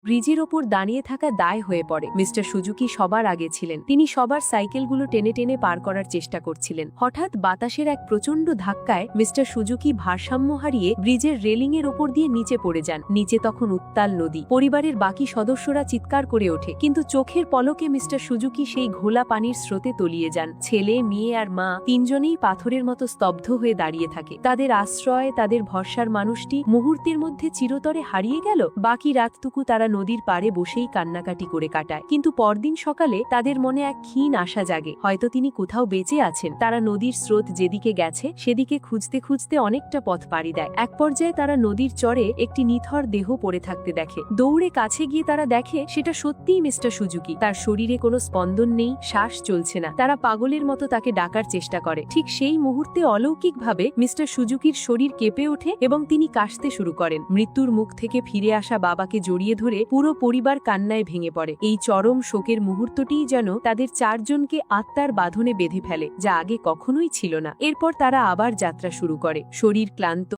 ব্রিজের ওপর দাঁড়িয়ে থাকা দায় হয়ে পড়ে। মিস্টার সুজুকি সবার আগে ছিলেন। তিনি সবার সাইকেলগুলো টেনে টেনে পার করার চেষ্টা করছিলেন। হঠাৎ বাতাসের এক প্রচণ্ড ধাক্কায় মিস্টার সুজুকি ভারসাম্য হারিয়ে ব্রিজের রেলিংয়ের ওপর দিয়ে নিচে পড়ে যান। নিচে তখন উত্তাল নদী। পরিবারের বাকি সদস্যরা চিৎকার করে ওঠে, কিন্তু চোখের পলকে মিস্টার সুজুকি সেই ঘোলা পানির স্রোতে তলিয়ে যান। ছেলে, মেয়ে আর মা তিনজনেই পাথরের মতো স্তব্ধ হয়ে দাঁড়িয়ে থাকে। তাদের আশ্রয়, তাদের ভরসার মানুষটি মুহূর্তের মধ্যে চিরতরে হারিয়ে গেল। বাকি রাতটুকু তারা নদীর পাড়ে বসেই কান্নাকাটি করে কাটায়। কিন্তু পরদিন সকালে তাদের মনে এক ক্ষীণ আশা জাগে, হয়তো তিনি কোথাও বেঁচে আছেন। তারা নদীর স্রোত যেদিকে গেছে সেদিকে খুঁজতে খুঁজতে অনেকটা পথ পাড়ি দেয়। এক পর্যায়ে তারা নদীর চরে একটি নিথর দেহ পড়ে থাকতে দেখে। দৌড়ে কাছে গিয়ে তারা দেখে সেটা সত্যিই মিস্টার সুজুকি। তার শরীরে কোনো স্পন্দন নেই, শ্বাস চলছে না। তারা পাগলের মতো তাকে ডাকার চেষ্টা করে। ঠিক সেই মুহূর্তে অলৌকিকভাবে মিস্টার সুজুকির শরীর কেঁপে ওঠে এবং তিনি কাশতে শুরু করেন। মৃত্যুর মুখ থেকে ফিরে আসা বাবাকে জড়িয়ে ধরে পুরো পরিবার কান্নায় ভেঙে পড়ে। এই চরম শোকের মুহূর্তটিই যেন তাদের চারজনকে আত্মার বাঁধনে বেঁধে ফেলে, যা আগে কখনোই ছিল না। এরপর তারা আবার যাত্রা শুরু করে। শরীর ক্লান্ত,